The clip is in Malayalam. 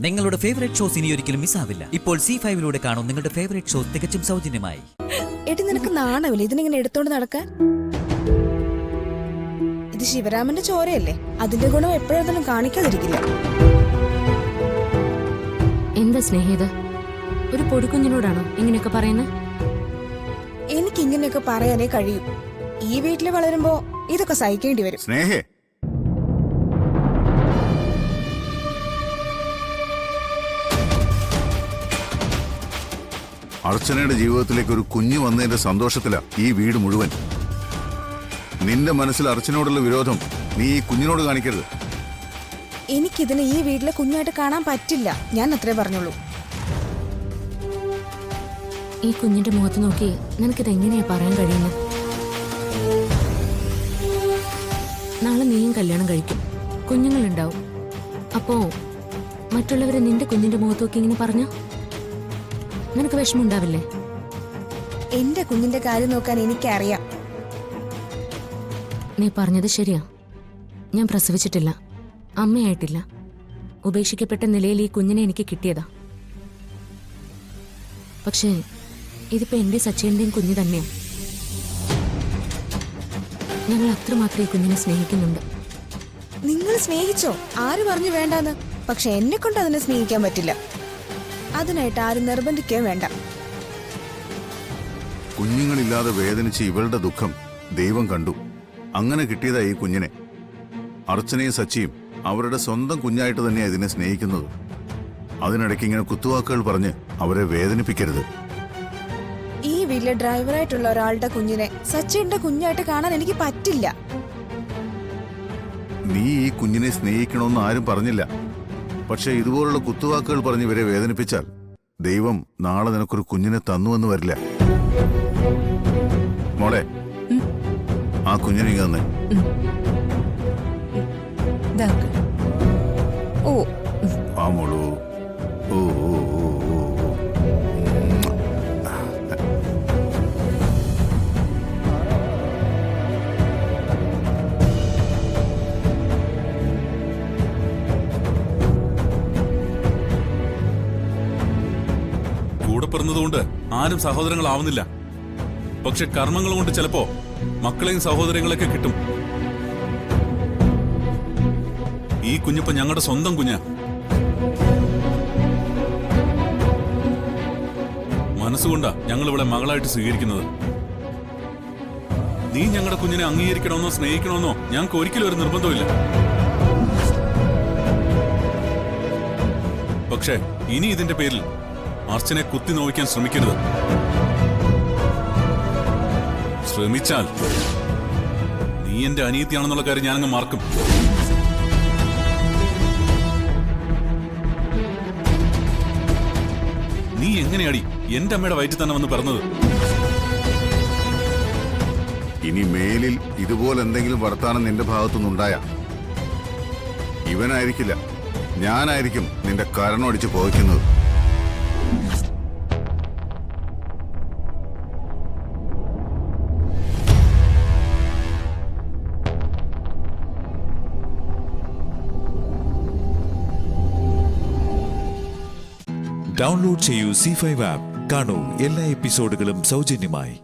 നിങ്ങളുടെ ഫേവറേറ്റ് ഷോസ് ഇനി ഒരിക്കലും മിസ്സാവില്ല. ഇപ്പോൾ C5 കാണും നിങ്ങളുടെ ഫേവറേറ്റ് ഷോസ് തികച്ചും സൗജന്യമായി. എടി നിനക്ക് നാണമില്ല ഇതിനിങ്ങനെ എടുത്തോണ്ട് നടക്കാൻ? ഇത് ശിവരാമന്റെ ചോരയല്ലേ, അതിന്റെ ഗുണം എപ്പോഴെങ്കിലും കാണിക്കാതിരിക്കില്ല. എന്താ സ്നേഹിത, ഒരു പൊടിക്കുഞ്ഞിനോടാണോ ഇങ്ങനെയൊക്കെ പറയുന്നത്? എനിക്ക് ഇങ്ങനെയൊക്കെ പറയാനേ കഴിയൂ. ഈ വീട്ടിൽ വളരുമ്പോ ഇതൊക്കെ സഹിക്കേണ്ടി വരും. സ്നേഹേ, അർച്ചനയുടെ ജീവിതത്തിലേക്ക് ഒരു കുഞ്ഞു വന്നതിന്റെ സന്തോഷത്തിലാ ഈ വീട് മുഴുവൻ. നിന്റെ മനസ്സിൽ അർച്ചനയോടുള്ള വിരോധം നീ ഈ കുഞ്ഞിനോട് കാണിക്കരുത്. എനിക്കിതിനെ ഈ വീട്ടിലെ കുഞ്ഞായിട്ട് കാണാൻ പറ്റില്ല, ഞാൻ അത്രേ പറഞ്ഞുള്ളൂ. ഈ കുഞ്ഞിന്റെ മുഖത്ത് നോക്കി നിനക്കിത് എങ്ങനെയാ പറയാൻ കഴിയുന്നത്? നാളെ നീയും കല്യാണം കഴിക്കും, കുഞ്ഞുങ്ങളുണ്ടാവും. അപ്പോ മറ്റുള്ളവരെ നിന്റെ കുഞ്ഞിന്റെ മുഖത്ത് നോക്കി ഇങ്ങനെ പറഞ്ഞ നിനക്ക് വിഷമുണ്ടാവില്ലേ? എന്റെ കുഞ്ഞിന്റെ കാര്യം നോക്കാൻ എനിക്കറിയാം. നീ പറഞ്ഞത് ശരിയാ. ഞാൻ പ്രസവിച്ചിട്ടില്ല, അമ്മയായിട്ടില്ല. ഉപേക്ഷിക്കപ്പെട്ട നിലയിൽ ഈ കുഞ്ഞിനെ എനിക്ക് കിട്ടിയതാ. പക്ഷേ ഇതിപ്പോ എന്റെ സച്ചിന്റെയും കുഞ്ഞ് തന്നെയാ. ഞങ്ങൾ അത്രമാത്രം ഈ കുഞ്ഞിനെ സ്നേഹിക്കുന്നുണ്ട്. നിങ്ങൾ സ്നേഹിച്ചോ? ആര് പറഞ്ഞു വേണ്ടാന്ന്? പക്ഷെ എന്നെ കൊണ്ട് അതിനെ സ്നേഹിക്കാൻ പറ്റില്ല. അതിനായിട്ട് ആരും നിർബന്ധിക്കുകയും വേണ്ട. കുഞ്ഞുങ്ങളില്ലാതെ വേദനിച്ച് ഇവളുടെ ദുഃഖം ദൈവം കണ്ടു. അങ്ങനെ കിട്ടിയതാ ഈ കുഞ്ഞിനെ. അർച്ചനയും സച്ചിയും അവരുടെ സ്വന്തം കുഞ്ഞായിട്ട് തന്നെയാണ് ഇതിനെ സ്നേഹിക്കുന്നത്. അതിനിടയ്ക്ക് ഇങ്ങനെ കുത്തുവാക്കുകൾ പറഞ്ഞ് അവരെ വേദനിപ്പിക്കരുത്. ഈ വീട്ടിലെ ഡ്രൈവറായിട്ടുള്ള ഒരാളുടെ കുഞ്ഞിനെ സച്ചിന്റെ കുഞ്ഞായിട്ട് കാണാൻ എനിക്ക് പറ്റില്ല. നീ ഈ കുഞ്ഞിനെ സ്നേഹിക്കണമെന്ന് ആരും പറഞ്ഞില്ല. പക്ഷെ ഇതുപോലുള്ള കുത്തുവാക്കുകൾ പറഞ്ഞ് ഇവരെ വേദനിപ്പിച്ചാൽ ദൈവം നാളെ നിനക്കൊരു കുഞ്ഞിനെ തന്നുവെന്ന് വരില്ല. മോളെ, ആ കുഞ്ഞിനെ തന്നെ. ഓ ആ മോളു. ഓ ഓ ഓ ഓ ഓ. കൂടെ പിറന്നതുകൊണ്ട് ആരും സഹോദരങ്ങളാവുന്നില്ല. പക്ഷെ കർമ്മങ്ങൾ കൊണ്ട് ചിലപ്പോ മക്കളെയും സഹോദരങ്ങളൊക്കെ കിട്ടും. ഈ കുഞ്ഞിപ്പോ ഞങ്ങളുടെ സ്വന്തം കുഞ്ഞാ. മനസ്സുകൊണ്ടാ ഞങ്ങൾ ഇവിടെ മകളായിട്ട് സ്വീകരിക്കുന്നത്. നീ ഞങ്ങളുടെ കുഞ്ഞിനെ അംഗീകരിക്കണമെന്നോ സ്നേഹിക്കണമെന്നോ ഞങ്ങൾക്ക് ഒരിക്കലും ഒരു നിർബന്ധമില്ല. പക്ഷേ ഇനി ഇതിന്റെ പേരിൽ അർച്ചനെ കുത്തി നോവിക്കാൻ ശ്രമിക്കരുത്. ശ്രമിച്ചാൽ നീ എന്റെ അനിയത്തിയാണെന്നുള്ള കാര്യം ഞാനങ്ങ് മറക്കും. നീ എങ്ങനെയാടി എന്റെ അമ്മയുടെ വയറ്റിൽ തന്നെ വന്ന് പിറന്നത്? ഇനി മേലിൽ ഇതുപോലെ എന്തെങ്കിലും വർത്താനം നിന്റെ ഭാഗത്തുനിന്നുണ്ടായ ഇവനായിരിക്കില്ല, ഞാനായിരിക്കും നിന്റെ കരണമടിച്ച് പോയിക്കുന്നത്. ഡൗൺലോഡ് ചെയ്യൂ C5 ആപ്പ്. കാണൂ എല്ലാ എപ്പിസോഡുകളും സൗജന്യമായി.